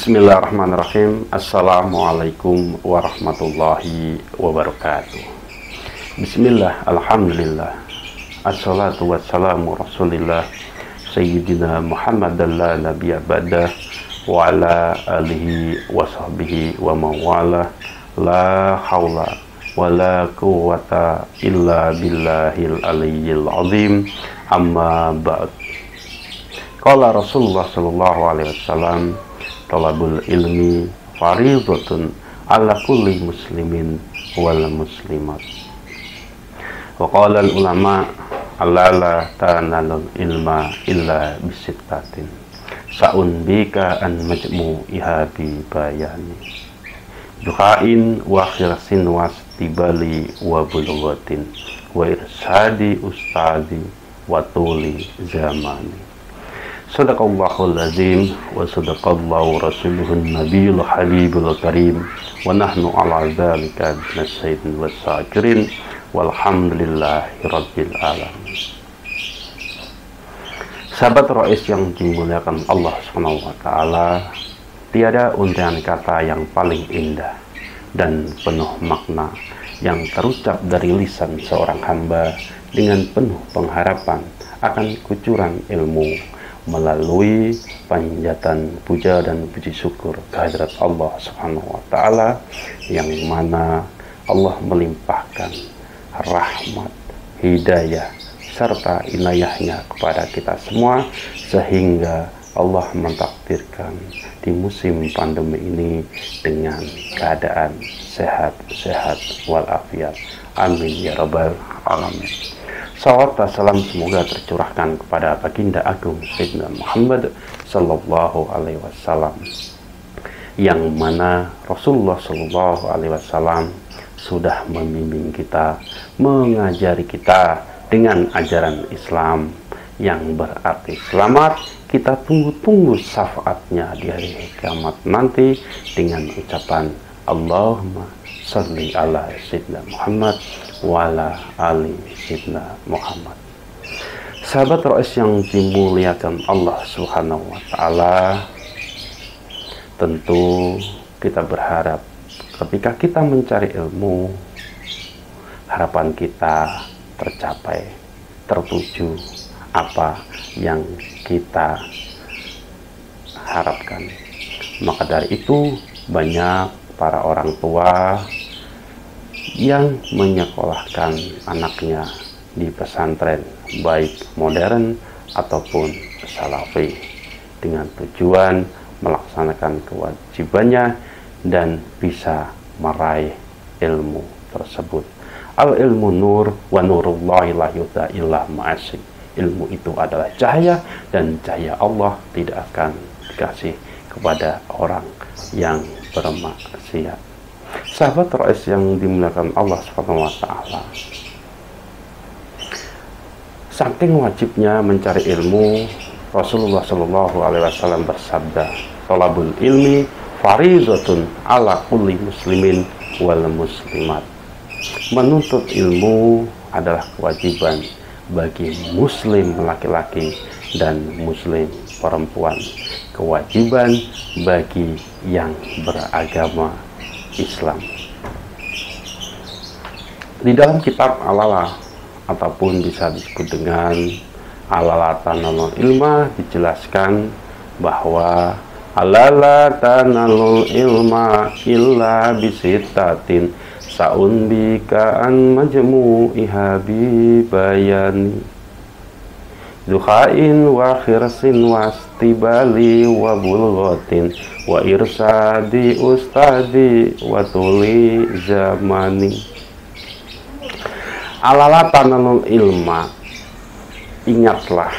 Bismillahirrahmanirrahim. Assalamualaikum warahmatullahi wabarakatuh. Bismillah, alhamdulillah, assalatu wassalamu rasulillah Sayyidina Muhammad la nabiyya ba'dah wa ala alihi wa sahbihi wa mawala. La hawla wa la quwwata illa billahil aliyyil azim. Amma ba'd. Qala Rasulullah sallallahu alaihi wasallam, talabul ilmi faridatun ala kulli muslimin wal muslimat. Wa qala al ulama alla tanalul ilma illa bisittatin sa'unbika an majmu'iha bi bayani duhain wa khirasin wastibali wa bulughatin wa irsadi ustadi wa tuli zamani. Sadaqallahul azim wa sadaqallahu rasuluhun nabiyul habibul karim wa nahnu ala dzalika minasyaitin wassakirin walhamdulillahi rabbil alamin. Sahabat Rois yang dimuliakan Allah Subhanahu wa taala, tiada untayan kata yang paling indah dan penuh makna yang terucap dari lisan seorang hamba dengan penuh pengharapan akan kucuran ilmu melalui panjatan puja dan puji syukur kehadirat Allah Subhanahu wa taala, yang mana Allah melimpahkan rahmat, hidayah serta inayahnya kepada kita semua, sehingga Allah mentakdirkan di musim pandemi ini dengan keadaan sehat walafiat. Amin ya rabbal alamin. Salawat dan salam semoga tercurahkan kepada baginda agung Sayyidina Muhammad sallallahu alaihi wasallam, yang mana Rasulullah sallallahu alaihi wasallam sudah membimbing kita, mengajari kita dengan ajaran Islam yang berarti selamat. Kita tunggu syafaatnya di hari kiamat nanti dengan ucapan Allahumma sholli ala Sayyidina Muhammad wa ala ali Sayyidina Muhammad. Sahabat Rois yang dimuliakan Allah Subhanahu wa taala, tentu kita berharap ketika kita mencari ilmu, harapan kita tercapai, tertuju apa yang kita harapkan. Maka dari itu banyak para orang tua yang menyekolahkan anaknya di pesantren, baik modern ataupun salafi, dengan tujuan melaksanakan kewajibannya dan bisa meraih ilmu tersebut. Al ilmu nur wa nurullahi la yuta illa ma'asi. Ilmu itu adalah cahaya, dan cahaya Allah tidak akan dikasih kepada orang yang bermaksiat. Sahabat Rois yang dimuliakan Allah Subhanahu wa taala, saking wajibnya mencari ilmu, Rasulullah sallallahu alaihi wasallam bersabda, "Talabul ilmi faridatun ala kulli muslimin wal muslimat." Menuntut ilmu adalah kewajiban bagi muslim laki-laki dan muslim perempuan, kewajiban bagi yang beragama Islam. Di dalam kitab Alala, ataupun bisa disebut dengan Alala Tanalul Ilma, dijelaskan bahwa Alala Tanalul Ilma illa bisittatin sa'unbika an majmu'iha bi bayani duhain wa khirsin wastibali wa bulghatin wa irsadi ustadi wa tuli zamani. Alala tanalul ilma, ingatlah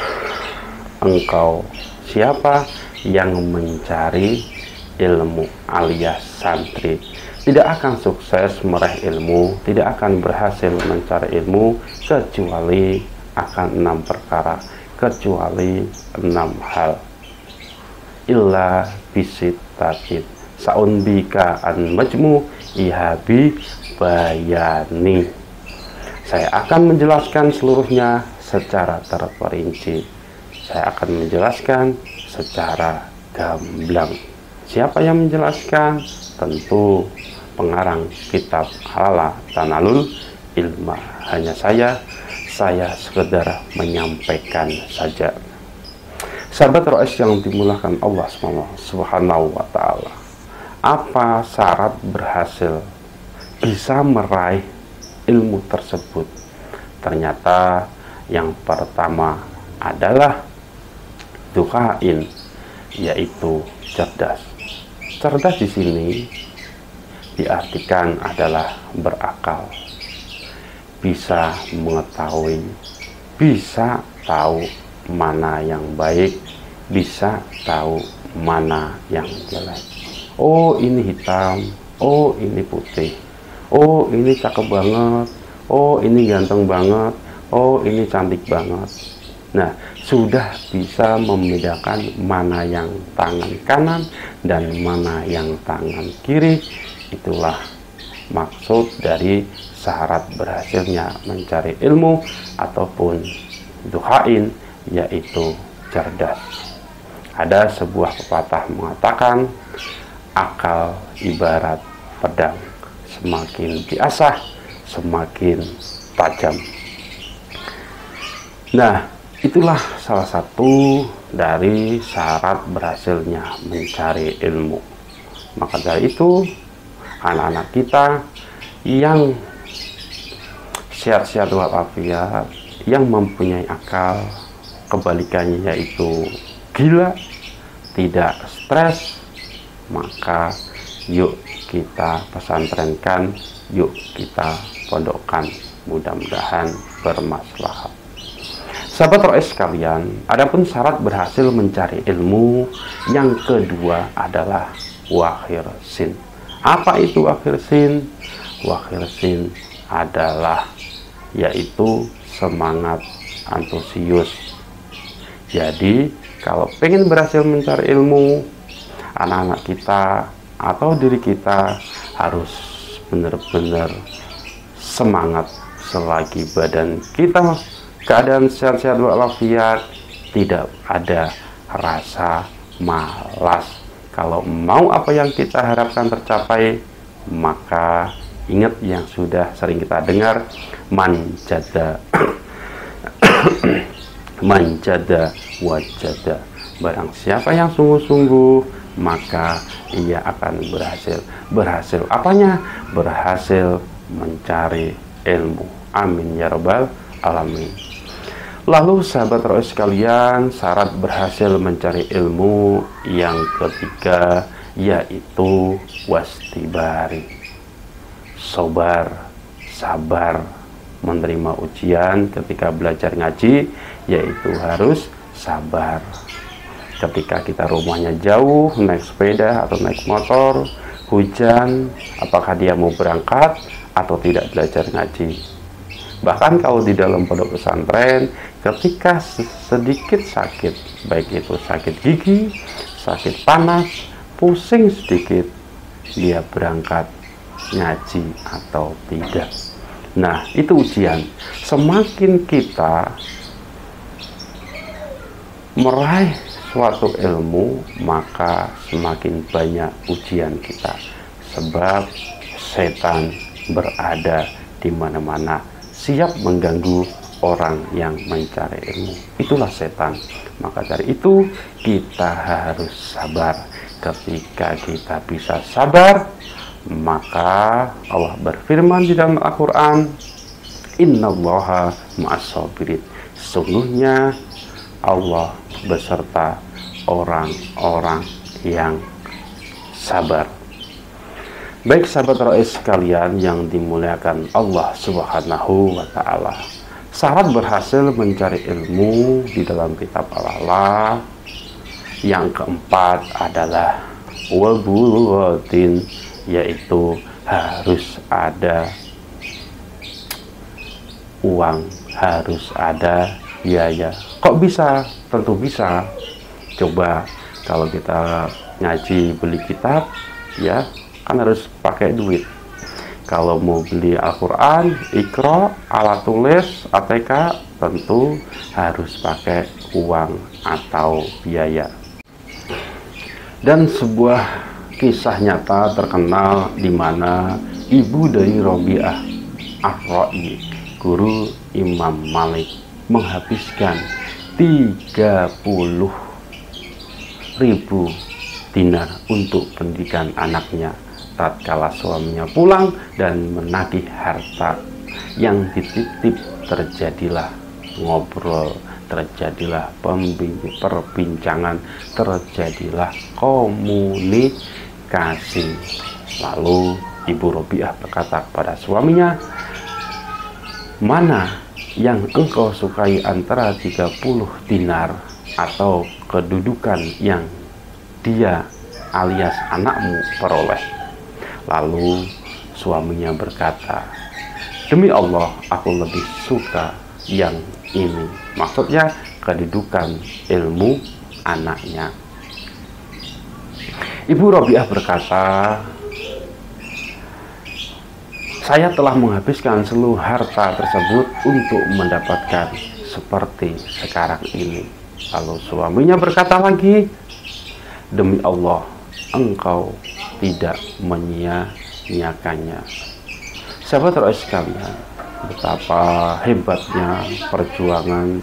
engkau siapa yang mencari ilmu alias santri tidak akan sukses meraih ilmu, tidak akan berhasil mencari ilmu kecuali akan 6 perkara, kecuali 6 hal. Illa bisittatin sa'unbika an majmu ihabi bayani. Saya akan menjelaskan seluruhnya secara terperinci. Saya akan menjelaskan secara gamblang. Siapa yang menjelaskan? Tentu pengarang kitab Halala Tanalul Ilma. Hanya saya sekedar menyampaikan saja. Sahabat Rois yang dimulakan Allah Subhanahu wa Ta'ala, apa syarat berhasil bisa meraih ilmu tersebut? Ternyata yang pertama adalah duhain, yaitu cerdas. Cerdas di sini diartikan adalah berakal, bisa mengetahui, bisa tahu mana yang baik, bisa tahu mana yang jelek. Oh, ini hitam, oh ini putih, oh ini cakep banget, oh ini ganteng banget, oh ini cantik banget. Nah, sudah bisa membedakan mana yang tangan kanan dan mana yang tangan kiri. Itulah maksud dari syarat berhasilnya mencari ilmu ataupun duhain, yaitu cerdas. Ada sebuah pepatah mengatakan, akal ibarat pedang, semakin diasah semakin tajam. Nah, itulah salah satu dari syarat berhasilnya mencari ilmu. Maka dari itu, anak-anak kita yang sehat-sehat walafiat, yang mempunyai akal, kebalikannya yaitu gila, tidak stres, maka yuk kita pesantrenkan, yuk kita pondokkan, mudah-mudahan bermaslahat. Sahabat Rois sekalian, adapun syarat berhasil mencari ilmu yang kedua adalah wakhir sin. Apa itu wakhir sin? Wakhir sin adalah yaitu semangat, antusius. Jadi kalau pengen berhasil mencari ilmu, anak-anak kita atau diri kita harus benar-benar semangat selagi badan kita keadaan sehat-sehat walafiat, tidak ada rasa malas. Kalau mau apa yang kita harapkan tercapai, maka ingat yang sudah sering kita dengar, manjada manjada wajada. Barang siapa yang sungguh-sungguh, maka ia akan berhasil. Berhasil apanya? Berhasil mencari ilmu. Amin ya rabbal alamin. Lalu sahabat Rois sekalian, syarat berhasil mencari ilmu yang ketiga yaitu wastibari. Sabar menerima ujian ketika belajar ngaji, yaitu harus sabar. Ketika kita rumahnya jauh, naik sepeda atau naik motor, hujan, apakah dia mau berangkat atau tidak belajar ngaji? Bahkan kalau di dalam pondok pesantren, ketika sedikit sakit, baik itu sakit gigi, sakit panas, pusing sedikit, dia berangkat ngaji atau tidak. Nah, itu ujian. Semakin kita meraih suatu ilmu, maka semakin banyak ujian kita. Sebab setan berada di mana-mana, siap mengganggu orang yang mencari ilmu. Itulah setan. Maka dari itu kita harus sabar. Ketika kita bisa sabar, maka Allah berfirman di dalam Al-Quran, innallaha ma'as-sabirin. Sesungguhnya Allah beserta orang-orang yang sabar. Baik sahabat Rois sekalian yang dimuliakan Allah Subhanahu wa Ta'ala, syarat berhasil mencari ilmu di dalam kitab Al-Halal yang keempat adalah wabulghatin, yaitu harus ada uang, harus ada biaya. Kok bisa? Tentu bisa. Coba kalau kita ngaji beli kitab, ya kan harus pakai duit. Kalau mau beli Al-Quran, Iqra, alat tulis, ATK, tentu harus pakai uang atau biaya. Dan sebuah kisah nyata terkenal di mana ibu dari Robi'ah Ar-Ra'i, guru Imam Malik, menghabiskan 30.000 dinar untuk pendidikan anaknya. Tatkala suaminya pulang dan menagih harta yang dititip, terjadilah ngobrol, terjadilah perbincangan, terjadilah komunikasi. Lalu Ibu Robi'ah berkata kepada suaminya, mana yang engkau sukai antara 30 dinar atau kedudukan yang dia alias anakmu peroleh? Lalu suaminya berkata, demi Allah, aku lebih suka yang ini. Maksudnya kedudukan ilmu anaknya. Ibu Robi'ah berkata, saya telah menghabiskan seluruh harta tersebut untuk mendapatkan seperti sekarang ini. Lalu suaminya berkata lagi, demi Allah, engkau tidak menyia-nyiakannya. Sahabat Rois sekalian, betapa hebatnya perjuangan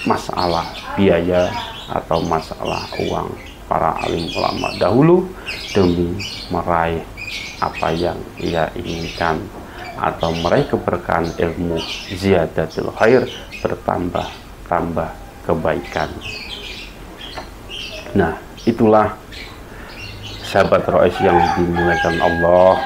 masalah biaya atau masalah uang para alim ulama dahulu demi meraih apa yang ia inginkan atau meraih keberkahan ilmu, ziyadatul khair, bertambah kebaikan. Nah, itulah sahabat Rois yang dimuliakan Allah,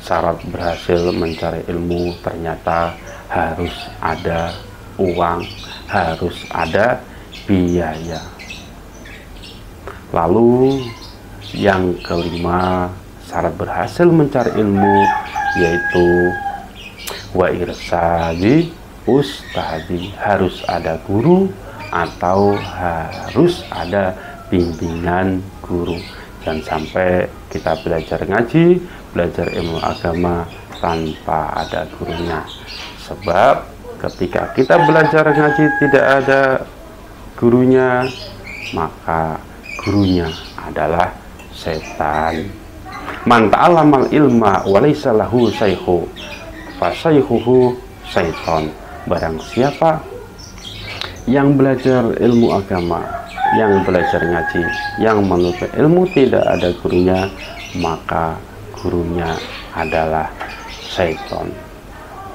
syarat berhasil mencari ilmu ternyata harus ada uang, harus ada biaya. Lalu yang kelima, syarat berhasil mencari ilmu yaitu wa irsadi ustadi, harus ada guru atau harus ada bimbingan guru. Dan sampai kita belajar ngaji, belajar ilmu agama tanpa ada gurunya. Sebab ketika kita belajar ngaji tidak ada gurunya, maka gurunya adalah setan. Man ta'allamal ilma wa laysa lahu shaykhu fa shaykhuhu syaiton. Barang siapa yang belajar ilmu agama, yang belajar ngaji, yang menuntut ilmu tidak ada gurunya, maka gurunya adalah syaiton.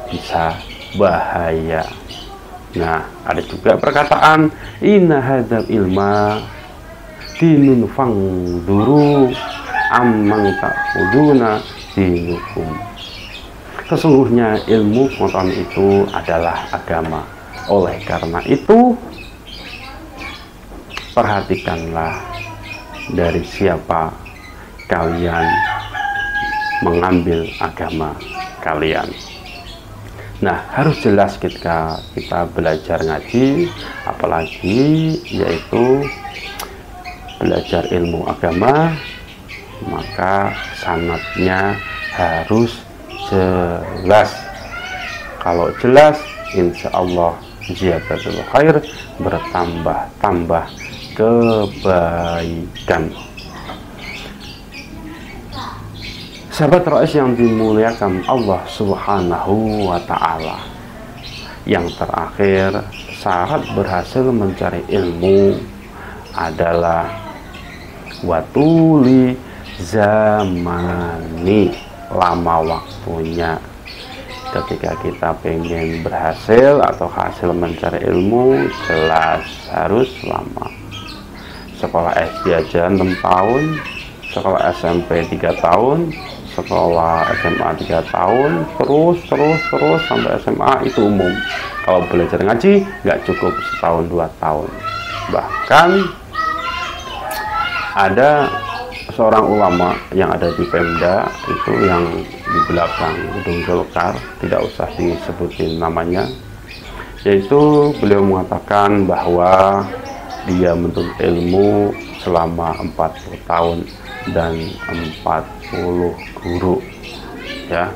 Bisa bahaya. Nah, ada juga perkataan inna hadzal ilma dinun fangduru amman ta'uduna dinukum. Sesungguhnya ilmu pengetahuan itu adalah agama. Oleh karena itu, perhatikanlah dari siapa kalian mengambil agama kalian. Nah, harus jelas ketika kita belajar ngaji, apalagi yaitu belajar ilmu agama, maka sanadnya harus jelas. Kalau jelas, insya Allah ziyadatul khair, bertambah kebaikan. Sahabat Rois yang dimuliakan Allah Subhanahu wa Ta'ala, yang terakhir, syarat berhasil mencari ilmu adalah watuli zamani, lama waktunya. Ketika kita pengen berhasil atau hasil mencari ilmu, jelas harus lama. Sekolah SD aja 6 tahun, sekolah SMP 3 tahun, sekolah SMA 3 tahun, terus sampai SMA, itu umum. Kalau belajar ngaji nggak cukup setahun 2 tahun. Bahkan ada seorang ulama yang ada di Pemda itu, yang di belakang gedung Golkar, tidak usah disebutin namanya, yaitu beliau mengatakan bahwa dia menuntut ilmu selama 40 tahun dan 40 guru, ya.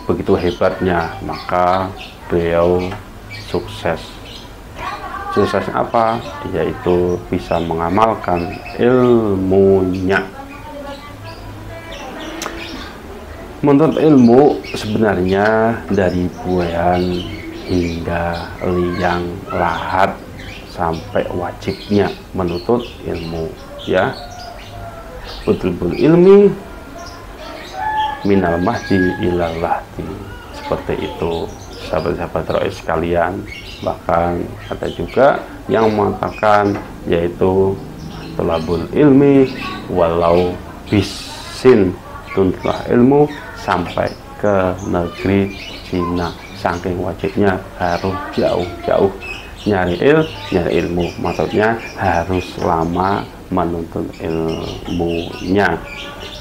Begitu hebatnya, maka beliau sukses. suksesnya apa? Yaitu bisa mengamalkan ilmunya. Menuntut ilmu sebenarnya dari buayan hingga liang lahat sampai wajibnya menuntut ilmu, ya. Utlubul ilmi minal mahdi ilal lahdi, seperti itu sahabat-sahabat rois sekalian. Bahkan ada juga yang mengatakan yaitu tolabul ilmi walau bisin, tuntutlah ilmu sampai ke negeri Cina. Saking wajibnya harus jauh-jauh nyari ilmu, maksudnya harus lama menuntut ilmunya,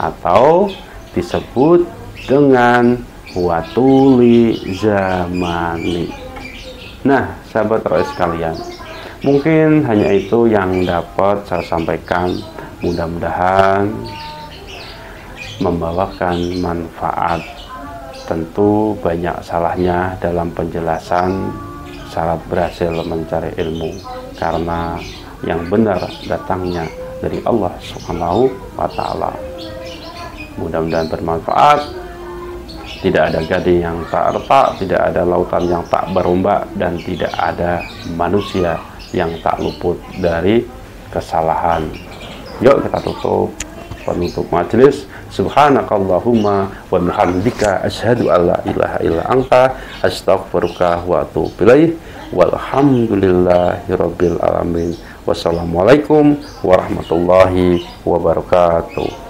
atau disebut dengan watuli zamani. Nah, sahabat rois sekalian, mungkin hanya itu yang dapat saya sampaikan. Mudah-mudahan membawakan manfaat. Tentu banyak salahnya dalam penjelasan syarat berhasil mencari ilmu, karena yang benar datangnya dari Allah Subhanahu wa Ta'ala. Mudah-mudahan bermanfaat. Tidak ada gading yang tak retak, tidak ada lautan yang tak berombak, dan tidak ada manusia yang tak luput dari kesalahan. Yuk kita tutup penutup majelis. Subhanakallahumma wa bihamdika asyhadu alla ilaha illa anta astaghfiruka wa atubu ilaik. Walhamdulillahirabbil alamin. Wassalamualaikum warahmatullahi wabarakatuh.